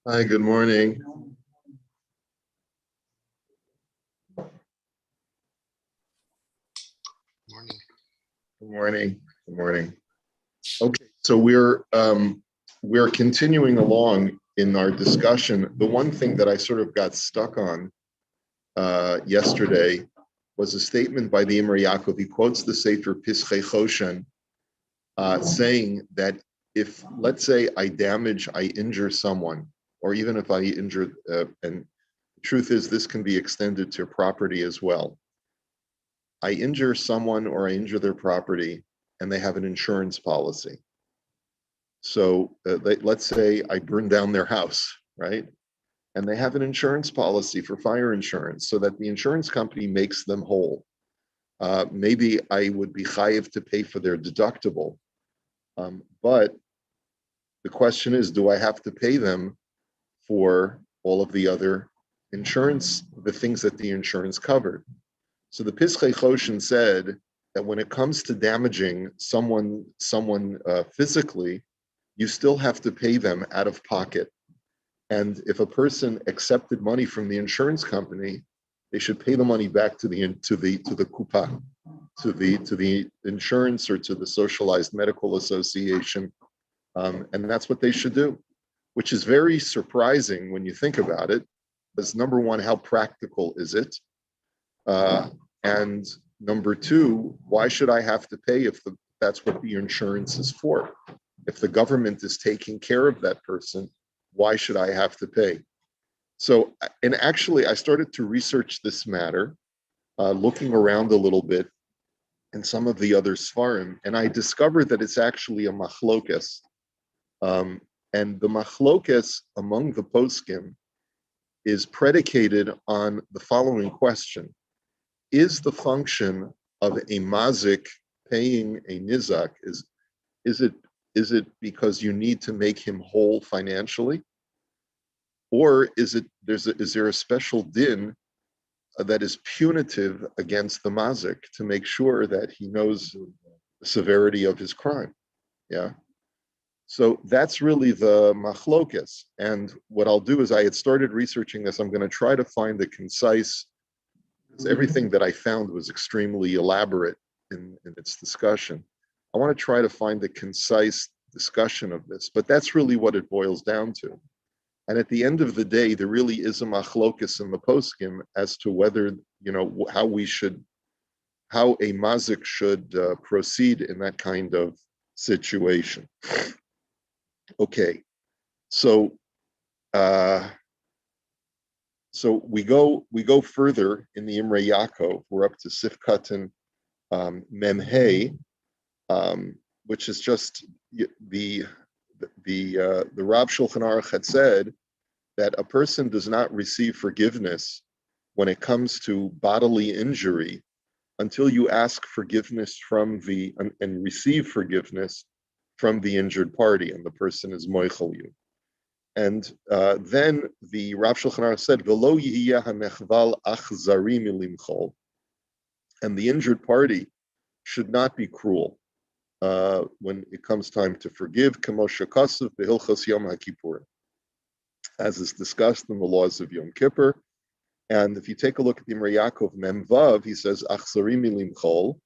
Hi, good morning. Morning. Good morning. Good morning. Okay, so we're continuing along in our discussion. The one thing that I sort of got stuck on yesterday was a statement by the Imrei Yaakov. He quotes the Sefer Pischei Choshen, saying that if, let's say, I injure someone, or even if I injure, and the truth is this can be extended to property as well. I injure someone or I injure their property and they have an insurance policy. So let's say I burn down their house, right? And they have an insurance policy for fire insurance so that the insurance company makes them whole. Maybe I would be chayiv to pay for their deductible. But the question is, do I have to pay them for all of the other insurance, the things that the insurance covered? So the Pischei Choshen said that when it comes to damaging someone physically, you still have to pay them out of pocket. And if a person accepted money from the insurance company, they should pay the money back to the kupa, to the insurance or to the socialized medical association, and that's what they should do, which is very surprising when you think about it. Because number one, how practical is it? And number two, why should I have to pay if that's what the insurance is for? If the government is taking care of that person, why should I have to pay? So, and actually, I started to research this matter, looking around a little bit in some of the other Sfarim, and I discovered that it's actually a machlokes. And the machlokes among the poskim is predicated on the following question. Is the function of a mazik paying a nizak, is it because you need to make him whole financially? Or is there a special din that is punitive against the mazik to make sure that he knows the severity of his crime? Yeah. So that's really the machlokes. And what I'll do is I had started researching this. I'm going to try to find the concise, everything that I found was extremely elaborate in its discussion. I want to try to find the concise discussion of this, but that's really what it boils down to. And at the end of the day, there really is a machlokus in the poskim as to whether, how a mazik should proceed in that kind of situation. Okay, so we go further in the Imrei Yaakov. We're up to Sif Katan Memhei, which is just the Rav Shulchan Aruch had said that a person does not receive forgiveness when it comes to bodily injury until you ask forgiveness and receive forgiveness from the injured party, and the person is moichel you. And then the Rav Shulchan Aruch said, "V'lo yihiyeh hanechval achzari milimchol," and the injured party should not be cruel when it comes time to forgive, kamo shekasav b'Hilchos Yom HaKippur, as is discussed in the laws of Yom Kippur. And if you take a look at the Imrei Yaakov Memvav, he says, "Achzari milimchol,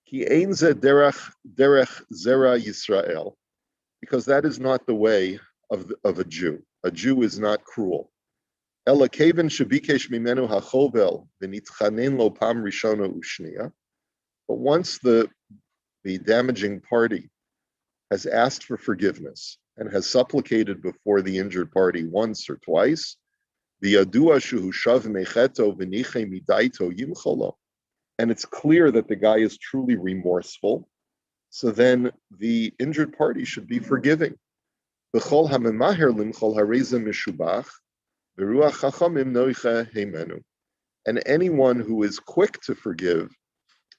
ki ein ze derech zera Yisrael," because that is not the way of a Jew. A Jew is not cruel. Ela keven shebikesh mimenu hachovel v'nitchanen lo pam rishona ushniya. But once the damaging party has asked for forgiveness and has supplicated before the injured party once or twice, v'yadua shehu shav mecheto v'niche midaito yimcholo, and it's clear that the guy is truly remorseful, so then the injured party should be forgiving. B'chol hamemaher limchol hareza mishubach, v'ruach chachamim noicha heimenu. And anyone who is quick to forgive,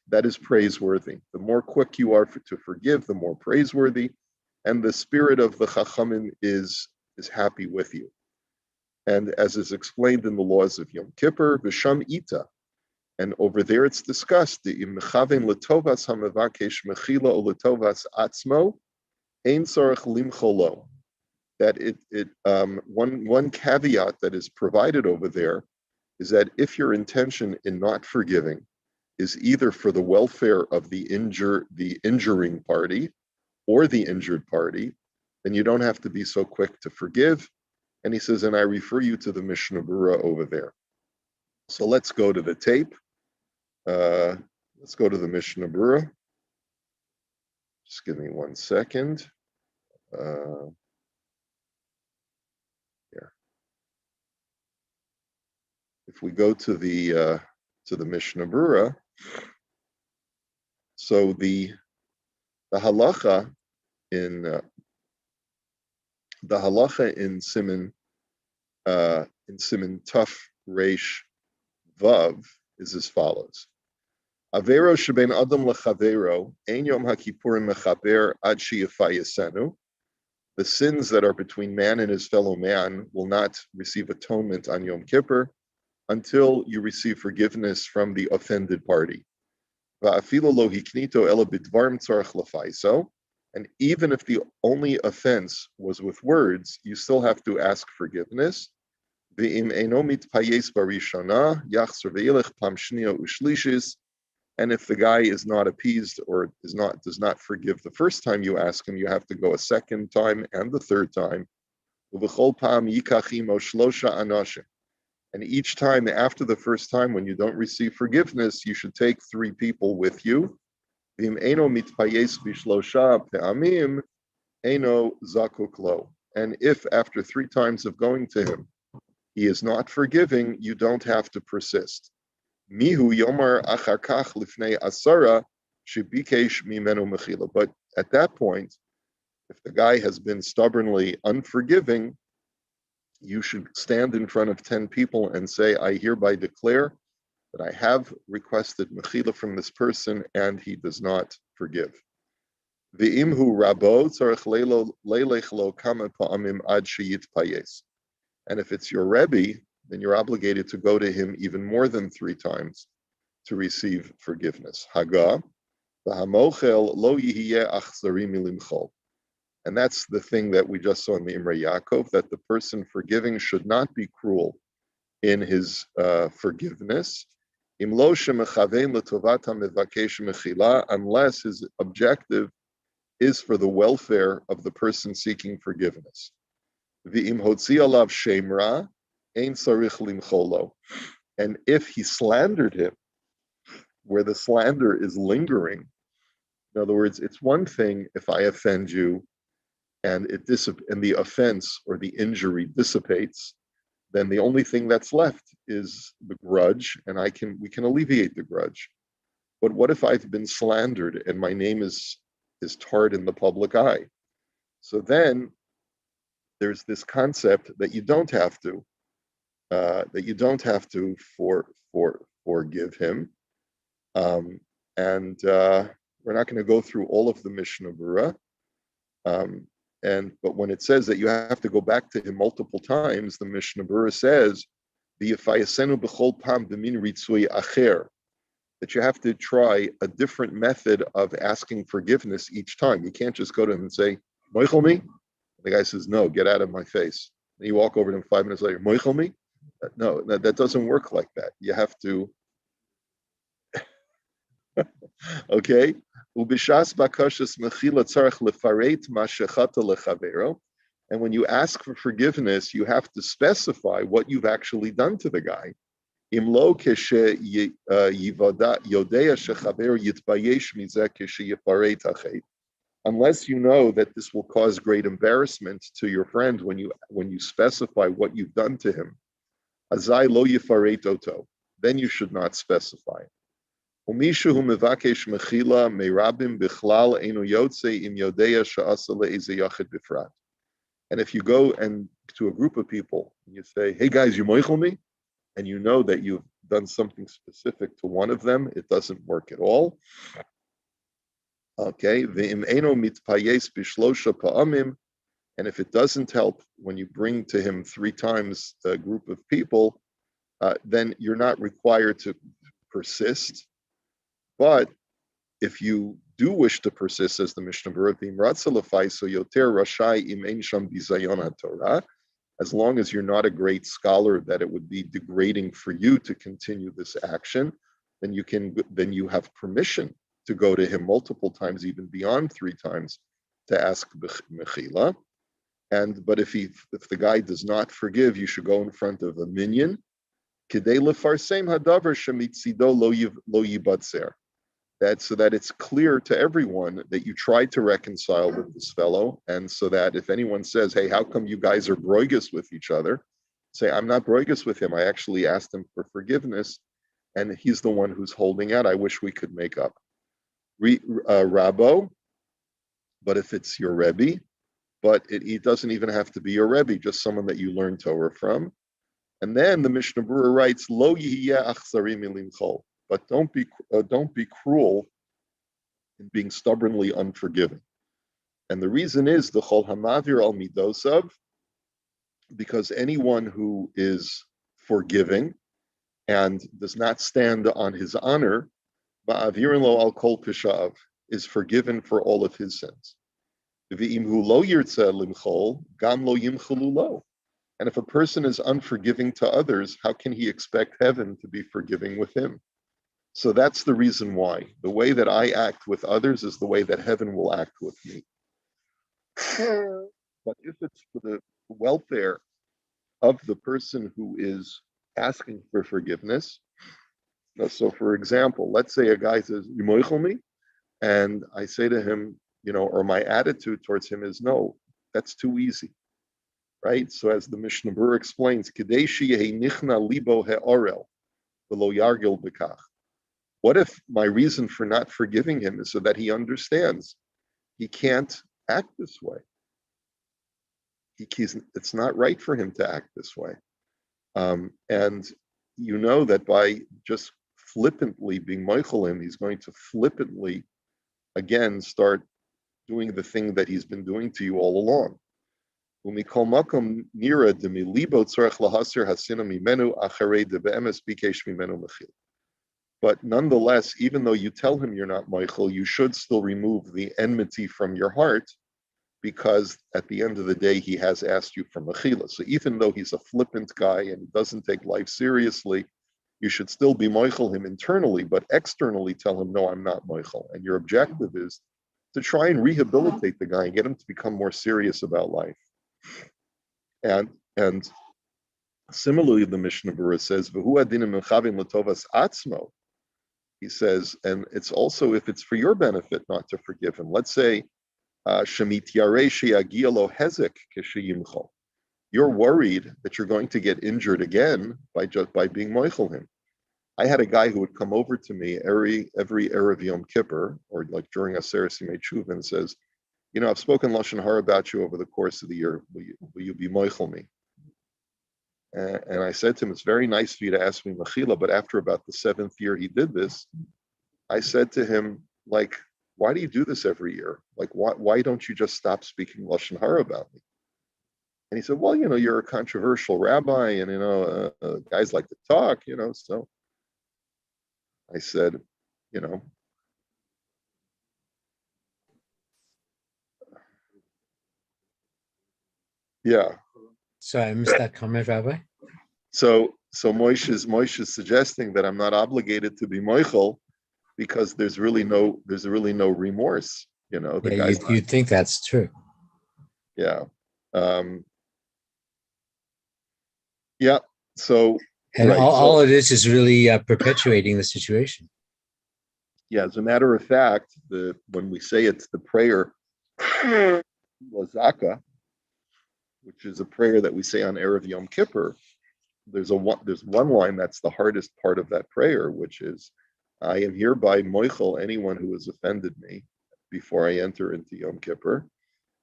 that is praiseworthy. The more quick you are to forgive, the more praiseworthy, and the spirit of the chachamim is happy with you. And as is explained in the laws of Yom Kippur, v'sham ita, and over there it's discussed, the imchaven letovas hamavakesh mechila o letovas atzmo, ein tzarech limcholo. that one caveat that is provided over there is that if your intention in not forgiving is either for the welfare of the injuring party or the injured party, then you don't have to be so quick to forgive. And he says, and I refer you to the Mishnah Berurah over there. So let's go to the tape. Let's go to the Mishnah Berurah. Just give me 1 second. Here. If we go to the Mishnah Berurah, so the halacha in Siman Tuf Reish Vav is as follows: Avero shebein adam lechavero ein yom hakippurim mechaber ad sheyafayasenu. The sins that are between man and his fellow man will not receive atonement on Yom Kippur until you receive forgiveness from the offended party. And even if the only offense was with words, you still have to ask forgiveness. And if the guy is not appeased or does not forgive the first time you ask him, you have to go a second time and the third time. And each time after the first time, when you don't receive forgiveness, you should take 3 people with you. And if after 3 times of going to him, he is not forgiving, you don't have to persist. Mihu yomar achar kach lifnei asara shebikesh mimenu mechila. But at that point, if the guy has been stubbornly unforgiving, you should stand in front of 10 people and say, I hereby declare that I have requested mechila from this person and he does not forgive. V'imhu rabo tzarech leilech lo kama pa'amim ad sheyitpayes. And if it's your Rebbe, then you're obligated to go to him even more than 3 times to receive forgiveness. Haga, v'hamochel lo yihiyeh achzari milimchol. And that's the thing that we just saw in the Imrei Yaakov, that the person forgiving should not be cruel in his forgiveness, unless his objective is for the welfare of the person seeking forgiveness. And if he slandered him, where the slander is lingering, in other words, it's one thing if I offend you and the offense or the injury dissipates, then the only thing that's left is the grudge, and we can alleviate the grudge. But what if I've been slandered and my name is tarred in the public eye? So then there's this concept that you don't have to forgive him, and we're not going to go through all of the Mishnah Berurah. But when it says that you have to go back to him multiple times, the Mishnah Berurah says, that you have to try a different method of asking forgiveness each time. You can't just go to him and say, Moichel me? The guy says, no, get out of my face. And you walk over to him 5 minutes later, Moichel me? No, that doesn't work like that. You have to, okay? And when you ask for forgiveness, you have to specify what you've actually done to the guy. Unless you know that this will cause great embarrassment to your friend when you specify what you've done to him, then you should not specify. And if you go and to a group of people and you say, hey guys, you moichel me? And you know that you've done something specific to one of them, it doesn't work at all. Okay, and if it doesn't help when you bring to him 3 times a group of people, then you're not required to persist. But if you do wish to persist, as the Mishnah Berurah, so yoter rashai im ein sham bizayon Torah, as long as you're not a great scholar that it would be degrading for you to continue this action, then you have permission to go to him multiple times, even beyond 3 times, to ask mechila. But if the guy does not forgive, you should go in front of a minyan. Kidei lefarsem hadavar shemitzido lo yibatzer. That so that it's clear to everyone that you tried to reconcile with this fellow, and so that if anyone says, "Hey, how come you guys are broigus with each other?" say, "I'm not broigus with him. I actually asked him for forgiveness, and he's the one who's holding out. I wish we could make up." Rabo, but if it's your Rebbe, but it doesn't even have to be your Rebbe, just someone that you learn Torah from. And then the Mishnah Berurah writes, "Lo yihiyeh achzarim milimchol," but don't be cruel in being stubbornly unforgiving. And the reason is the chol hamavir al midosav, because anyone who is forgiving and does not stand on his honor, ba'avirin lo al kol pishav, is forgiven for all of his sins. V'imhu lo yirtzeh limchol, gam lo yimchelu lo. And if a person is unforgiving to others, how can he expect heaven to be forgiving with him? So that's the reason why. The way that I act with others is the way that heaven will act with me. But if it's for the welfare of the person who is asking for forgiveness, so for example, let's say a guy says, "You moichel me?" And I say to him, or my attitude towards him is, "No, that's too easy." Right? So as the Mishnah Berurah explains, "Kidei sheyehi nichna libo he'orel v'lo yargil b'kach." What if my reason for not forgiving him is so that he understands he can't act this way? It's not right for him to act this way. And you know that by just flippantly being moichel him, he's going to flippantly, again, start doing the thing that he's been doing to you all along. Umikol makom nira demi libo tzorech lahasir hasina mimenu acharei de be'emes bikesh mimenu mechil. But nonetheless, even though you tell him you're not moichel, you should still remove the enmity from your heart, because at the end of the day, he has asked you for mechila. So even though he's a flippant guy and doesn't take life seriously, you should still be moichel him internally, but externally tell him, "No, I'm not moichel." And your objective is to try and rehabilitate the guy and get him to become more serious about life. And similarly, the Mishnah Berurah says, "V'hu adinim mechavim l'tovas atzmo." He says, and it's also if it's for your benefit not to forgive him. Let's say, "Shemit yarei sheyagia lo hezek k'sheyimchol." You're worried that you're going to get injured again by being moichel him. I had a guy who would come over to me every Erev Yom Kippur, or like during Aseret Yimei Tshuva, and says, "I've spoken Lashon Hara about you over the course of the year. Will you be moichel me?" And I said to him, "It's very nice for you to ask me mechila, but after about the 7th year he did this, I said to him, like, why do you do this every year? Like, why don't you just stop speaking Lashon Hara about me?" And he said, "Well, you're a controversial rabbi, and guys like to talk, So I said, yeah. So I missed that comment, Rabbi. So Moshe's suggesting that I'm not obligated to be moichel because there's really no remorse. The Yeah, you think that's true. Yeah. Yeah. So And right. all it is really perpetuating the situation. Yeah. As a matter of fact, when we say it's the prayer Lazaka, which is a prayer that we say on Erev Yom Kippur, there's one line that's the hardest part of that prayer, which is, "I am hereby moichel anyone who has offended me before I enter into Yom Kippur."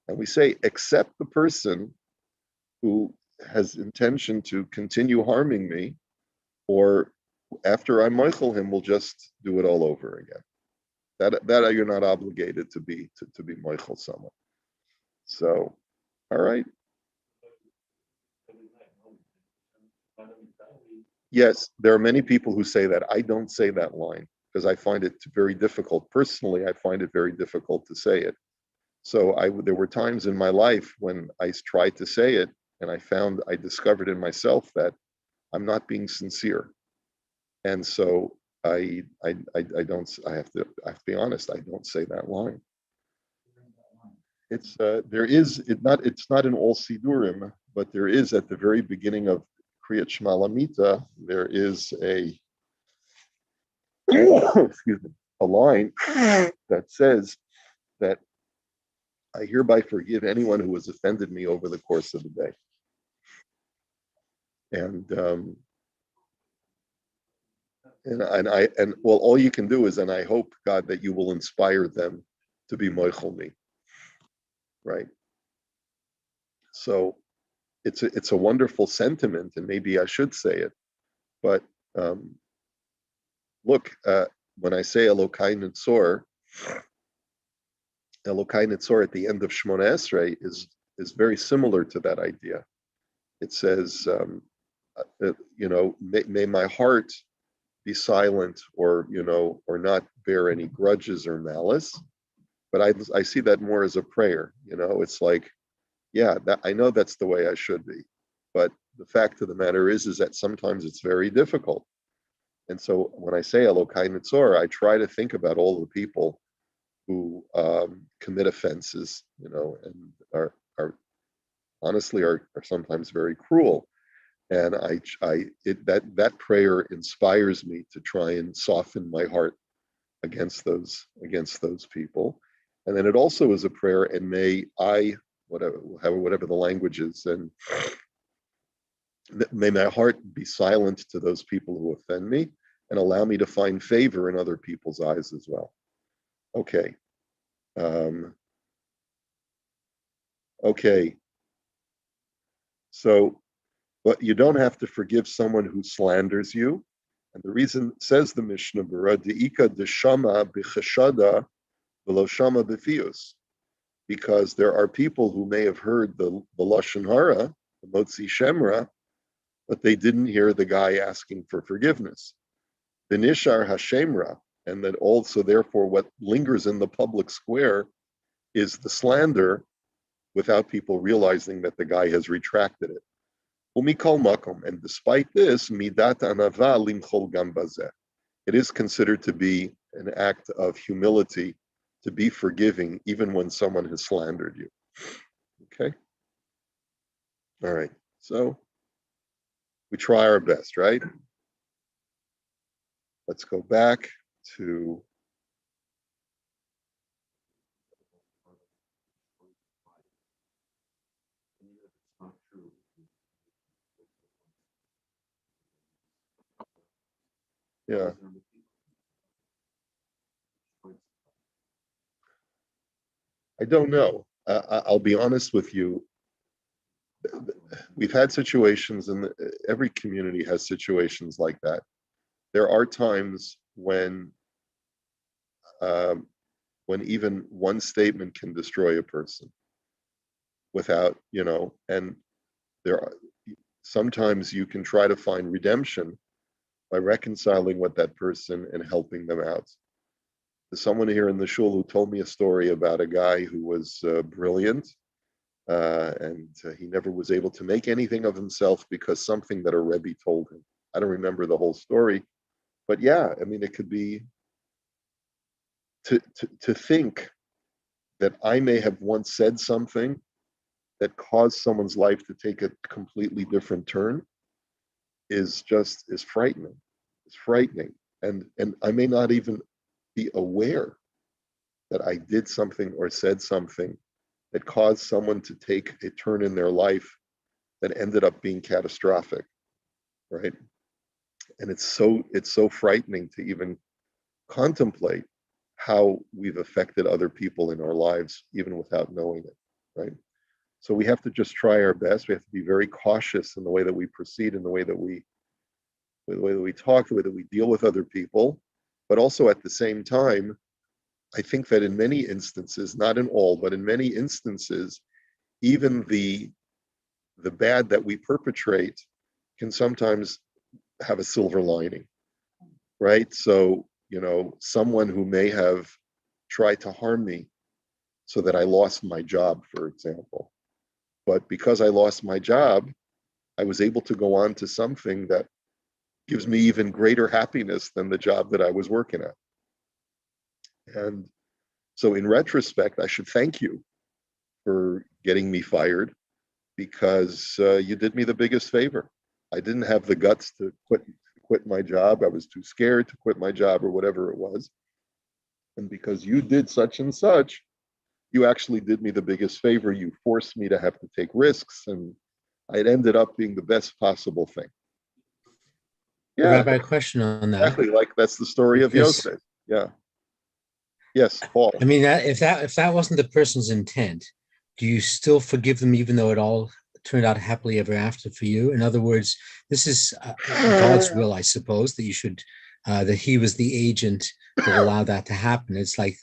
And we say, except the person who has intention to continue harming me, or after I moichel him, will just do it all over again. That you're not obligated to be moichel someone. So, all right. Yes, there are many people who say that. I don't say that line. because I find it very difficult. Personally, I find it very difficult to say it. So there were times in my life when I tried to say it, and I discovered in myself that I'm not being sincere. And so I have to be honest, I don't say that line. It's not in all Sidurim, but there is at the very beginning of Kriyat Shema Lamita, there is a excuse me, a line that says that I hereby forgive anyone who has offended me over the course of the day. And well, all you can do is, and I hope, God, that you will inspire them to be moichel me, right? So it's a wonderful sentiment, and maybe I should say it, but look, when I say Elokai Nitzor at the end of Shmona Esrei is very similar to that idea. It says, may my heart be silent, or not bear any grudges or malice. But I see that more as a prayer. It's like, yeah, that I know that's the way I should be, but the fact of the matter is that sometimes it's very difficult. And so when I say Elokai Nitzor, I try to think about all the people who commit offenses, and are honestly are sometimes very cruel. And that prayer inspires me to try and soften my heart against those people. And then it also is a prayer, and may I, whatever the language is, and may my heart be silent to those people who offend me, and allow me to find favor in other people's eyes as well. Okay. Okay. So, but you don't have to forgive someone who slanders you. And the reason, says the Mishnah Berurah, De'ika deshama b'chashada v'lo shama b'fius, because there are people who may have heard the Lashon Hara, the Motzi Shemra, but they didn't hear the guy asking for forgiveness. The Nishar Hashemra, and that also, therefore, what lingers in the public square is the slander without people realizing that the guy has retracted it. Umikol makom, and despite this, midat anava limchol gam bazeh. It is considered to be an act of humility to be forgiving even when someone has slandered you. Okay? All right. So we try our best, right? Let's go back to yeah. I don't know. I'll be honest with you. We've had situations, and every community has situations like that. There are times when even one statement can destroy a person without, and there are sometimes you can try to find redemption by reconciling with that person and helping them out. There's someone here in the shul who told me a story about a guy who was brilliant, and he never was able to make anything of himself because something that a Rebbe told him. I don't remember the whole story, but yeah, I mean, it could be to think that I may have once said something that caused someone's life to take a completely different turn is frightening. It's frightening. And I may not even be aware that I did something or said something that caused someone to take a turn in their life that ended up being catastrophic, right? And it's so frightening to even contemplate how we've affected other people in our lives, even without knowing it, right? So we have to just try our best. We have to be very cautious in the way that we proceed, in the way that we talk, the way that we deal with other people. But also at the same time, I think that in many instances, not in all, but in many instances, even the bad that we perpetrate can sometimes have a silver lining, right? So someone who may have tried to harm me so that I lost my job, for example. But because I lost my job, I was able to go on to something that gives me even greater happiness than the job that I was working at. And so in retrospect, I should thank you for getting me fired because you did me the biggest favor. I didn't have the guts to quit my job. I was too scared to quit my job or whatever it was. And because you did such and such, you actually did me the biggest favor. You forced me to have to take risks, and it ended up being the best possible thing. Yeah, Rabbi, a question on that. exactly. Like that's the story of Yosef. Yeah. Yes, Paul. I mean, if that wasn't the person's intent, do you still forgive them even though it all turned out happily ever after for you? In other words, this is God's will, I suppose, that you should that He was the agent that allowed that to happen. It's like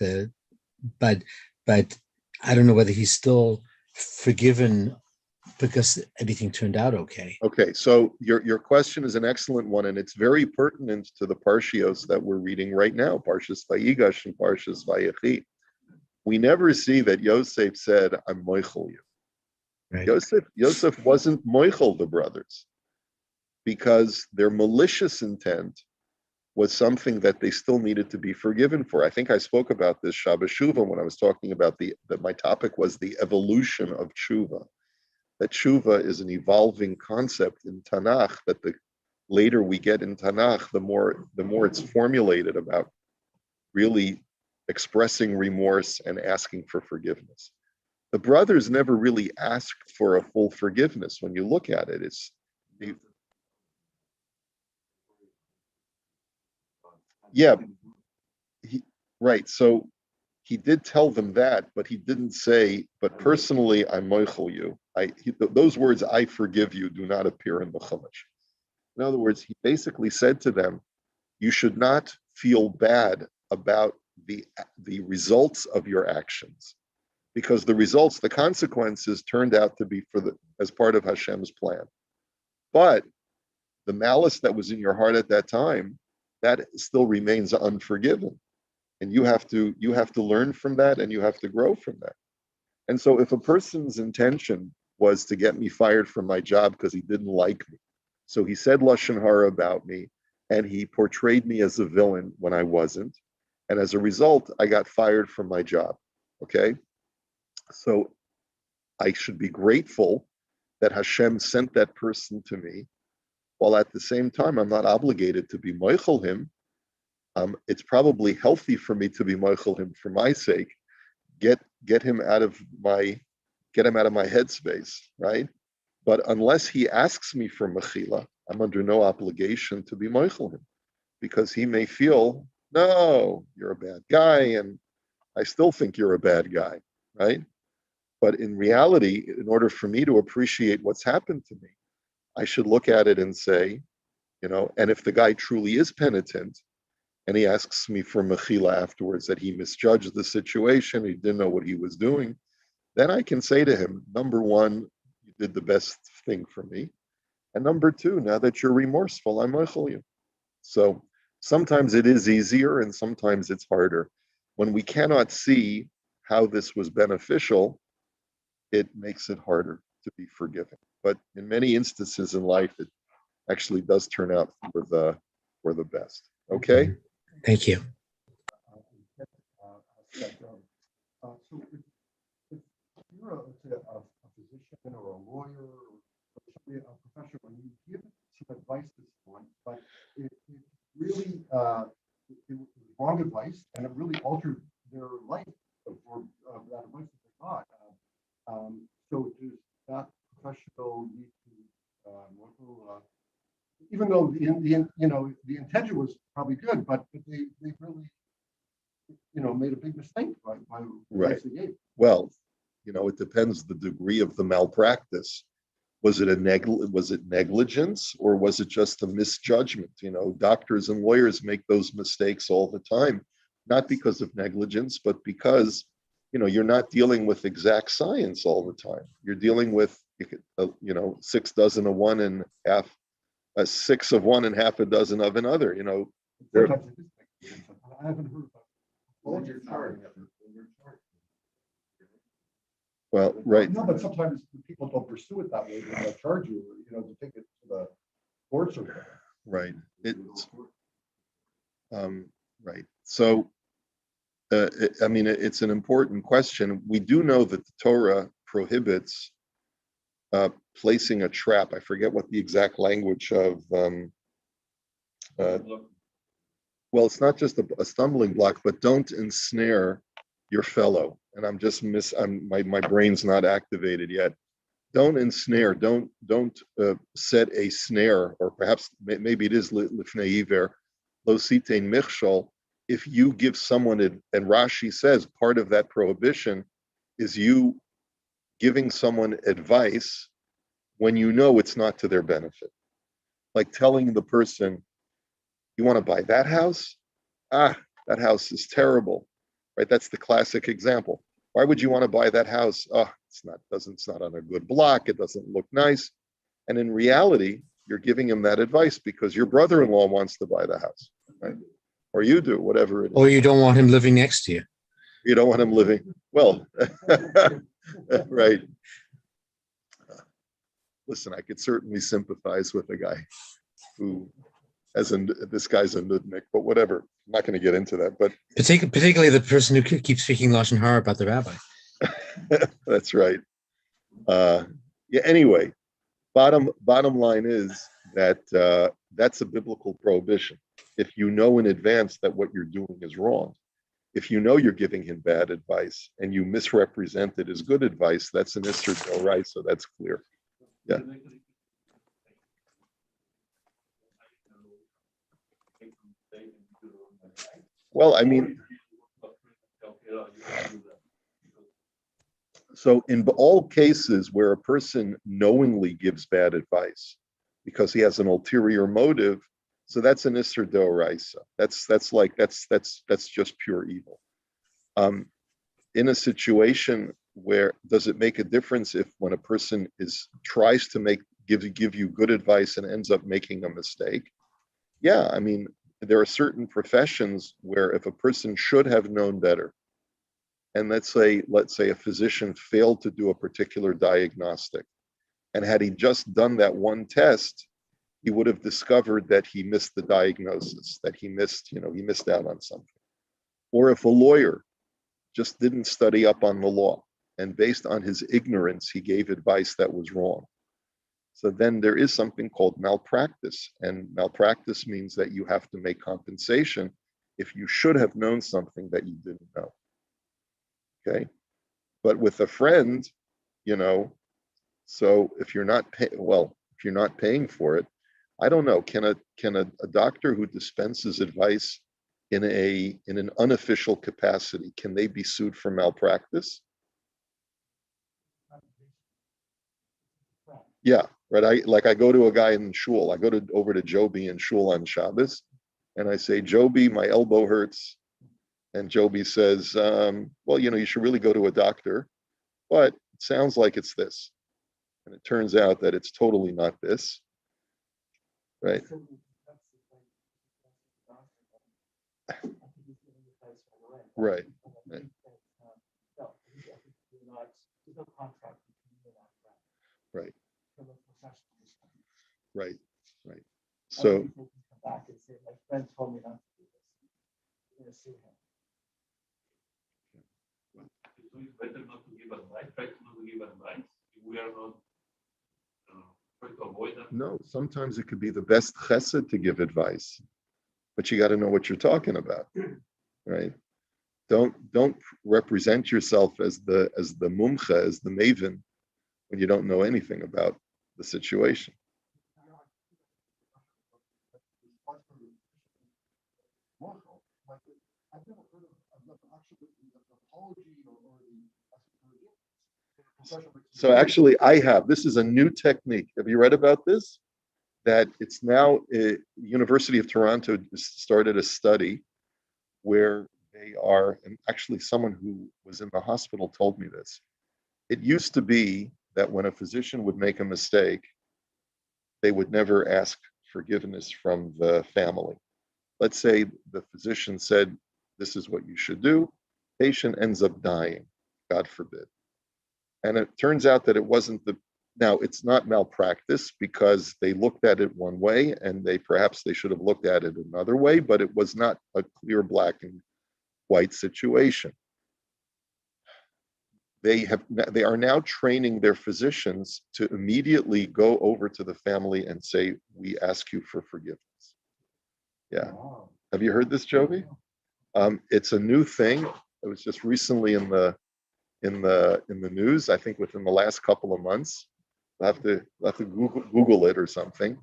but I don't know whether He's still forgiven because everything turned out okay. Okay, so your question is an excellent one, and it's very pertinent to the parshios that we're reading right now, Parshas Vayigash and Parshas Vayechi. We never see that Yosef said, "I'm moichel you." Right. Yosef wasn't moichel the brothers because their malicious intent was something that they still needed to be forgiven for. I think I spoke about this Shabbat Shuvah when I was talking about that my topic was the evolution of tshuva. That tshuva is an evolving concept in Tanakh, that the later we get in Tanakh, the more it's formulated about really expressing remorse and asking for forgiveness. The brothers never really asked for a full forgiveness. When you look at it, right. So he did tell them that, but he didn't say, but personally, I moichel you. Those words, I forgive you, do not appear in the Chumash. In other words, he basically said to them, you should not feel bad about the results of your actions, because the consequences turned out to be as part of Hashem's plan. But the malice that was in your heart at that time, that still remains unforgiven. And you have to learn from that, and you have to grow from that. And so if a person's intention was to get me fired from my job because he didn't like me, so he said Lashon Hara about me, and he portrayed me as a villain when I wasn't, and as a result, I got fired from my job, okay? So I should be grateful that Hashem sent that person to me, while at the same time, I'm not obligated to be moichel him. It's probably healthy for me to be moichel him for my sake. Get him out of my headspace, right? But unless he asks me for mechila, I'm under no obligation to be moichel him, because he may feel, no, you're a bad guy, and I still think you're a bad guy, right? But in reality, in order for me to appreciate what's happened to me, I should look at it and say, and if the guy truly is penitent, and he asks me for mechila afterwards, that he misjudged the situation, he didn't know what he was doing, then I can say to him, number one, you did the best thing for me. And number two, now that you're remorseful, I'm moichel you. So sometimes it is easier and sometimes it's harder. When we cannot see how this was beneficial, it makes it harder to be forgiving. But in many instances in life, it actually does turn out for the best. Okay? Thank you. So if you're a physician or a lawyer or somebody, a professional, and you give some advice to someone, but it really it was wrong advice, and it really altered their life for that advice that they got. So does that professional need to even though the intention was probably good, but they really made a big mistake by Right. the gate. Well, it depends the degree of the malpractice. Was it negligence, or was it just a misjudgment? Doctors and lawyers make those mistakes all the time, not because of negligence, but because you're not dealing with exact science all the time. You're dealing with 6 dozen of one and half, 6 of one and half a dozen of another. I haven't heard about. When you're charged. Well, right, No, but sometimes people don't pursue it that way. They'll charge you, to take it to the courts or whatever. right. It's right. So, I mean, it's an important question. We do know that the Torah prohibits placing a trap. I forget what the exact language of. Well, it's not just a stumbling block, but don't ensnare your fellow. And my brain's not activated yet. Don't ensnare. Don't set a snare, or perhaps maybe it is lifnei iver, lo sitein michshol. If you give someone it, and Rashi says part of that prohibition is you giving someone advice when you know it's not to their benefit, like telling the person, "You want to buy that house? Ah, that house is terrible." Right? That's the classic example. Why would you want to buy that house? Oh, it's not on a good block. It doesn't look nice. And in reality, you're giving him that advice because your brother-in-law wants to buy the house, right? Or you do, whatever it is. Or you don't want him living next to you. You don't want him living well, right? Listen, I could certainly sympathize with a guy who, this guy's a nudnik, but whatever. I'm not going to get into that. But particularly the person who keeps speaking lashon hara about the rabbi. That's right. Yeah. Anyway, bottom line is that that's a biblical prohibition. If you know in advance that what you're doing is wrong, if you know you're giving him bad advice and you misrepresent it as good advice, that's an Isser D'Oraisa, so that's clear. Yeah. Well, I mean, so in all cases where a person knowingly gives bad advice because he has an ulterior motive, so that's an Isser D'Oraisa. That's just pure evil. In a situation where, does it make a difference if when a person tries to give you good advice and ends up making a mistake? Yeah, I mean, there are certain professions where if a person should have known better, and let's say a physician failed to do a particular diagnostic, and had he just done that one test, he would have discovered that he missed the diagnosis, that he missed out on something. Or if a lawyer just didn't study up on the law, and based on his ignorance, he gave advice that was wrong. So then there is something called malpractice, and malpractice means that you have to make compensation if you should have known something that you didn't know. Okay, but with a friend, so if you're not paying for it, I don't know. Can a doctor who dispenses advice in an unofficial capacity, can they be sued for malpractice? Yeah, right. I go to a guy in shul. I go over to Joby in shul on Shabbos, and I say, Joby, my elbow hurts. And Joby says, well, you should really go to a doctor, but it sounds like it's this. And it turns out that it's totally not this, right? Right. Right. Right. Right. So. It's better not to give advice. Try to not give advice. If we are not try to avoid that. No, sometimes it could be the best chesed to give advice, but you got to know what you're talking about, right? Don't represent yourself as the mumcha, as the maven, when you don't know anything about the situation. So actually, this is a new technique. Have you read about this? That it's now, University of Toronto started a study where they are, and actually someone who was in the hospital told me this. It used to be that when a physician would make a mistake, they would never ask forgiveness from the family. Let's say the physician said, this is what you should do. Patient ends up dying, God forbid. And it turns out that it wasn't now it's not malpractice because they looked at it one way and perhaps they should have looked at it another way, but it was not a clear black and white situation. They are now training their physicians to immediately go over to the family and say, we ask you for forgiveness. Yeah. Wow. Have you heard this, Jovi? It's a new thing. It was just recently in the news, I think within the last couple of months. I'll have to Google it or something.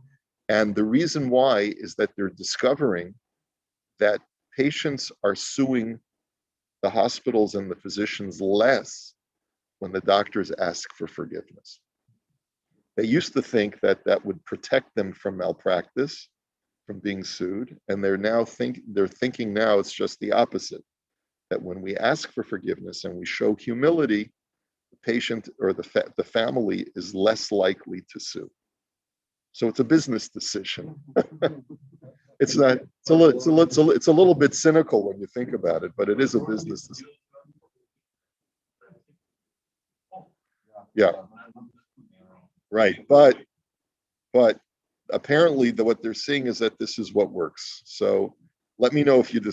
And the reason why is that they're discovering that patients are suing the hospitals and the physicians less when the doctors ask for forgiveness. They used to think that that would protect them from malpractice, from being sued, and they're thinking now it's just the opposite. That when we ask for forgiveness and we show humility, the patient or the family is less likely to sue. So it's a business decision. It's not. It's a little bit cynical when you think about it, but it is a business decision. Yeah. Right, but apparently what they're seeing is that this is what works. So let me know if you discover